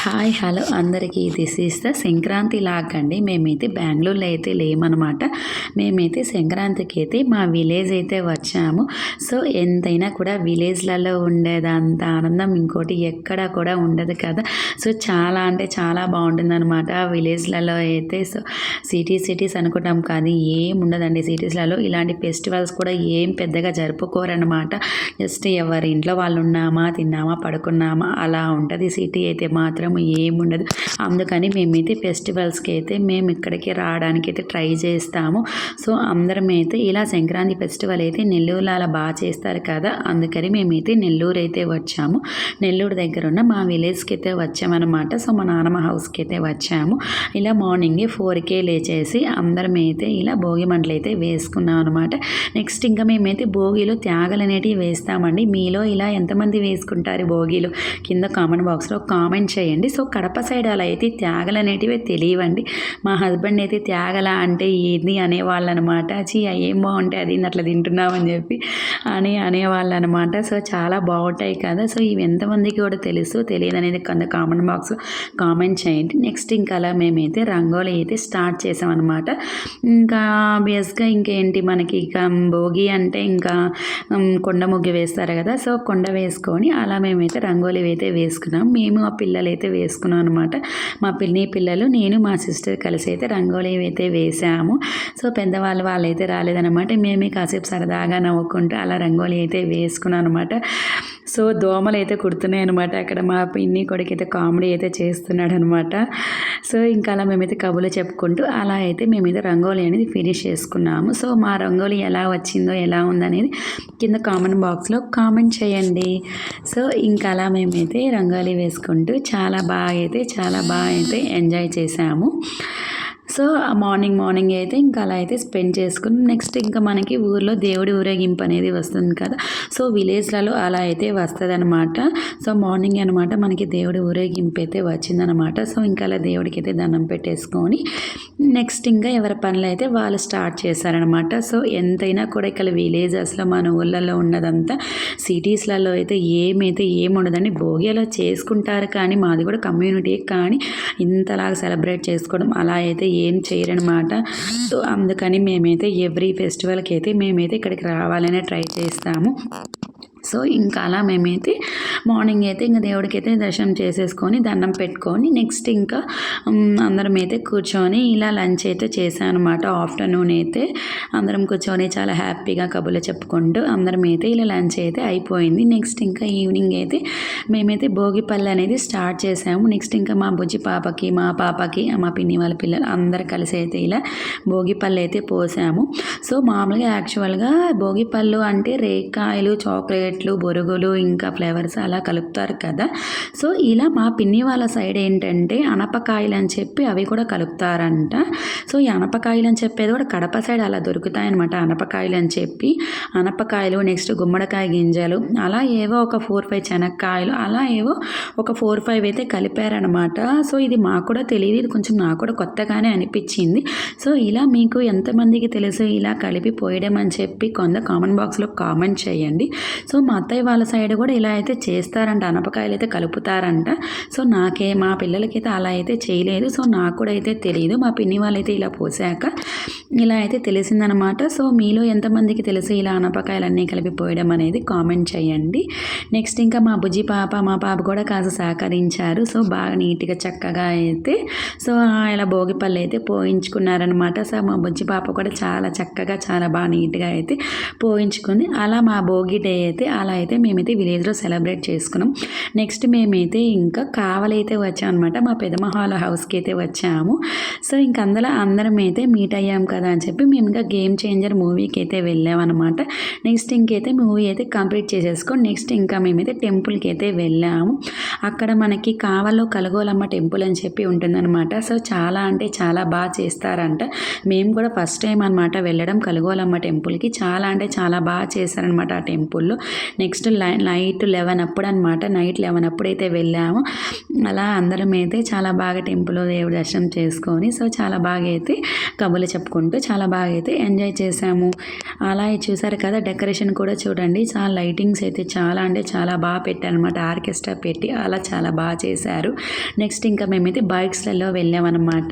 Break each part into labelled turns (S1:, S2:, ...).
S1: Hi hello అందరికీ this is the Sankranti vlog అండి. మేమైతే బెంగళూరులో అయితే లేమనమాట. మేమైతే సంక్రాంతికి అయితే మా విలేజ్ అయితే వచ్చాము. సో ఎంతైనా కూడా విలేజ్లలో ఉండేదంత ఆనందం ఇంకోటి ఎక్కడ కూడా ఉండదు కదా. సో చాలా అంటే చాలా బాగుంటుందన్నమాట విలేజ్లలో అయితే. సో సిటీస్ అనుకుంటాం కానీ ఏం ఉండదండి సిటీస్లలో. ఇలాంటి ఫెస్టివల్స్ కూడా ఏం పెద్దగా జరుపుకోరనమాట. జస్ట్ ఎవరి ఇంట్లో వాళ్ళు ఉన్నామా, తిన్నామా, పడుకున్నామా అలా ఉంటుంది. సిటీ అయితే మాత్రం ఏముండదు. అందుకని మేమైతే ఫెస్టివల్స్కి అయితే మేము ఇక్కడికి రావడానికి అయితే ట్రై చేస్తాము. సో అందరం అయితే ఇలా సంక్రాంతి ఫెస్టివల్ అయితే నెల్లూరులో అలా బాగా చేస్తారు కదా, అందుకని మేమైతే నెల్లూరు అయితే వచ్చాము. నెల్లూరు దగ్గర ఉన్న మా విలేజ్కి అయితే వచ్చామన్నమాట. సో మా నాన్నమ్మ హౌస్కి అయితే వచ్చాము. ఇలా మార్నింగే 4కే లేచేసి అందరం అయితే ఇలా భోగి మంటలు అయితే వేసుకున్నాం అనమాట. నెక్స్ట్ ఇంకా మేమైతే భోగిలో త్యాగలు అనేటివి వేస్తామండి. మీలో ఇలా ఎంతమంది వేసుకుంటారు భోగిలో కింద కామెంట్ బాక్స్లో కామెంట్ చేయండి. సో కడప సైడ్ అలా అయితే త్యాగలు అనేటివి తెలియవండి. మా హస్బెండ్ అయితే త్యాగల అంటే ఏది అనేవాళ్ళు అనమాట. ఏం బాగుంటాయి అది అట్లా తింటున్నామని చెప్పి అనేవాళ్ళు అనమాట. సో చాలా బాగుంటాయి కదా. సో ఇవి ఎంతమందికి కూడా తెలుసు తెలియదు అనేది కింద కామెంట్ బాక్స్లో కామెంట్ చేయండి. నెక్స్ట్ ఇంకా అలా మేమైతే రంగోలీ అయితే స్టార్ట్ చేసామన్నమాట. ఇంకా బేస్గా ఇంకేంటి మనకి ఇక భోగి అంటే ఇంకా కొండ ముగ్గు వేస్తారు కదా. సో కొండ వేసుకొని అలా మేమైతే రంగోలీ అయితే వేసుకున్నాం. మేము ఆ పిల్లలు అయితే వేసుకున్నాం అనమాట. మా పిల్లలు నేను మా సిస్టర్ కలిసి అయితే రంగోలీ అయితే వేసాము. సో పెద్దవాళ్ళు వాళ్ళైతే రాలేదనమాట. మేమే కాసేపు సరదాగా నవ్వుకుంటూ అలా రంగోలీ అయితే వేసుకున్నాం అనమాట. సో దోమలు అయితే కుడుతున్నాయి అనమాట. అక్కడ మా పిన్ని కొడుకు అయితే కామెడీ అయితే చేస్తున్నాడు అనమాట. సో ఇంకా అలా మేమైతే కబుర్లు చెప్పుకుంటూ అలా అయితే మేమైతే రంగోలీ అనేది ఫినిష్ చేసుకున్నాము. సో మా రంగోలీ ఎలా వచ్చిందో ఎలా ఉందనేది కింద కామెంట్ బాక్స్లో కామెంట్ చేయండి. సో ఇంకా అలా మేమైతే రంగోలీ వేసుకుంటూ చాలా బాగా అయితే ఎంజాయ్ చేసాము. సో మార్నింగ్ అయితే ఇంకా అలా అయితే స్పెండ్ చేసుకుని నెక్స్ట్ ఇంకా మనకి ఊర్లో దేవుడి ఊరేగింపు అనేది వస్తుంది కదా. సో విలేజ్లలో అలా అయితే వస్తుంది అనమాట. సో మార్నింగ్ అనమాట మనకి దేవుడి ఊరేగింపు అయితే వచ్చిందనమాట. సో ఇంకా అలా దేవుడికి అయితే దండం పెట్టేసుకొని నెక్స్ట్ ఇంకా ఎవరి పనులు అయితే వాళ్ళు స్టార్ట్ చేశారనమాట. సో ఎంతైనా కూడా ఇక్కడ విలేజెస్లో మన ఊళ్ళల్లో ఉన్నదంతా సిటీస్లలో అయితే ఏముండదండి. భోగి అలా చేసుకుంటారు కానీ మాది కూడా కమ్యూనిటీ కానీ ఇంతలాగా సెలబ్రేట్ చేసుకోవడం అలా అయితే ఏం చేయరనమాట. సో అందుకని మేమైతే ఎవ్రీ ఫెస్టివల్కి అయితే మేమైతే ఇక్కడికి రావాలనే ట్రై చేస్తాము. సో ఇంకా అలా మేమైతే మార్నింగ్ అయితే ఇంకా దేవుడికి అయితే దర్శనం చేసేసుకొని దండం పెట్టుకొని నెక్స్ట్ ఇంకా అందరం అయితే కూర్చొని ఇలా లంచ్ అయితే చేశాను అనమాట. ఆఫ్టర్నూన్ అయితే అందరం కూర్చొని చాలా హ్యాపీగా కబుర్లు చెప్పుకుంటూ అందరం అయితే ఇలా లంచ్ అయితే అయిపోయింది. నెక్స్ట్ ఇంకా ఈవినింగ్ అయితే మేమైతే భోగి పళ్ళు అనేది స్టార్ట్ చేసాము. నెక్స్ట్ ఇంకా మా బుజ్జి పాపకి మా పాపకి మా పిన్ని వాళ్ళ పిల్లలు అందరు కలిసి అయితే ఇలా భోగి పళ్ళు అయితే పోసాము. సో మామూలుగా యాక్చువల్గా భోగి పళ్ళు అంటే రేకాయలు, చాక్లెట్లు, బొరుగులు ఇంకా ఫ్లేవర్స్ అలా కలుపుతారు కదా. సో ఇలా మా పిన్ని వాళ్ళ సైడ్ ఏంటంటే అనపకాయలు అని చెప్పి అవి కూడా కలుపుతారంట. సో ఈ అనపకాయలు అని చెప్పేది కూడా కడప సైడ్ అలా దొరుకుతాయన్నమాట. అనపకాయలు అని చెప్పి అనపకాయలు నెక్స్ట్ గుమ్మడికాయ గింజలు అలా ఏవో ఒక 4-5 శనక్కాయలు అలా ఏవో ఒక 4-5 అయితే కలిపారనమాట. సో ఇది మాకు కూడా తెలియదు. ఇది కొంచెం నాకు కూడా కొత్తగానే అనిపించింది. సో ఇలా మీకు ఎంతమందికి తెలుసు ఇలా కలిపి పోయడం అని చెప్పి కొంత కామెంట్ బాక్స్లో కామెంట్ చేయండి. సో మా అత్తయ్య వాళ్ళ సైడ్ కూడా ఇలా అయితే చేస్తారంట. అనపకాయలు అయితే కలుపుతారంట. సో మా పిల్లలకైతే అలా అయితే చేయలేదు. సో నాకు కూడా అయితే తెలియదు. మా పిన్ని వాళ్ళైతే ఇలా పోసాక ఇలా అయితే తెలిసిందనమాట. సో మీలో ఎంతమందికి తెలుసు ఇలా అనపకాయలన్నీ కలిపి పోయడం అనేది కామెంట్ చేయండి. నెక్స్ట్ ఇంకా మా బుజ్జి మా పాప కూడా కాస్త సహకరించారు. సో బాగా నీట్గా చక్కగా అయితే సో ఇలా భోగి పళ్ళు అయితే పోయించుకున్నారనమాట. సో మా బుజ్జి పాప కూడా చాలా చక్కగా చాలా బాగా నీట్గా అయితే పోయించుకుంది. అలా మా భోగి డే అయితే అలా అయితే మేమైతే విలేజ్లో సెలబ్రేట్ చేసుకున్నాం. నెక్స్ట్ మేమైతే ఇంకా కావలైతే వచ్చాం అనమాట. మా పెదమహాల హౌస్కి అయితే వచ్చాము. సో ఇంక అందరం అయితే మీట్ అయ్యాం కదా అని చెప్పి మేము ఇంకా గేమ్ చేంజర్ మూవీకి అయితే వెళ్ళామన్నమాట. నెక్స్ట్ ఇంకైతే మూవీ అయితే కంప్లీట్ చేసేసుకొని నెక్స్ట్ ఇంకా మేమైతే టెంపుల్కి అయితే వెళ్ళాము. అక్కడ మనకి కావల్లో కలగోలమ్మ టెంపుల్ అని చెప్పి ఉంటుందన్నమాట. సో చాలా అంటే చాలా బాగా చేస్తారంట. మేము కూడా ఫస్ట్ టైం అనమాట వెళ్ళడం కలగోలమ్మ టెంపుల్కి. చాలా అంటే చాలా బాగా చేశారనమాట ఆ టెంపుల్లో. నెక్స్ట్ నైట్ 11 అప్పుడు అనమాట. నైట్ 11 అప్పుడైతే వెళ్ళాము. అలా అందరం అయితే చాలా బాగా టెంపుల్ దేవుడి దర్శనం చేసుకొని సో చాలా బాగా అయితే కబుర్లు చెప్పుకుంటూ చేసుకుంటూ చాలా బాగా అయితే ఎంజాయ్ చేసాము. అలా చూసారు కదా డెకరేషన్ కూడా చూడండి చాలా లైటింగ్స్ అయితే చాలా అంటే చాలా బాగా పెట్టారనమాట. ఆర్కెస్ట్రా పెట్టి అలా చాలా బాగా చేశారు. నెక్స్ట్ ఇంకా మేమైతే బైక్స్లలో వెళ్ళామన్నమాట.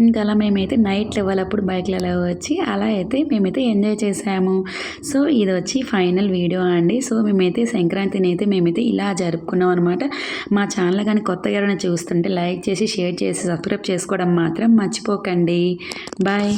S1: ఇంకా అలా మేమైతే నైట్ లెవెల్ అప్పుడు బైక్లలో వచ్చి అలా అయితే మేమైతే ఎంజాయ్ చేసాము. సో ఇది వచ్చి ఫైనల్ వీడియో అండి. సో మేమైతే సంక్రాంతిని అయితే మేమైతే ఇలా జరుపుకున్నాం అనమాట. మా ఛానల్ కానీ కొత్తగా ఎవరైనా చూస్తుంటే లైక్ చేసి షేర్ చేసి సబ్స్క్రైబ్ చేసుకోవడం మాత్రం మర్చిపోకండి. బాయ్.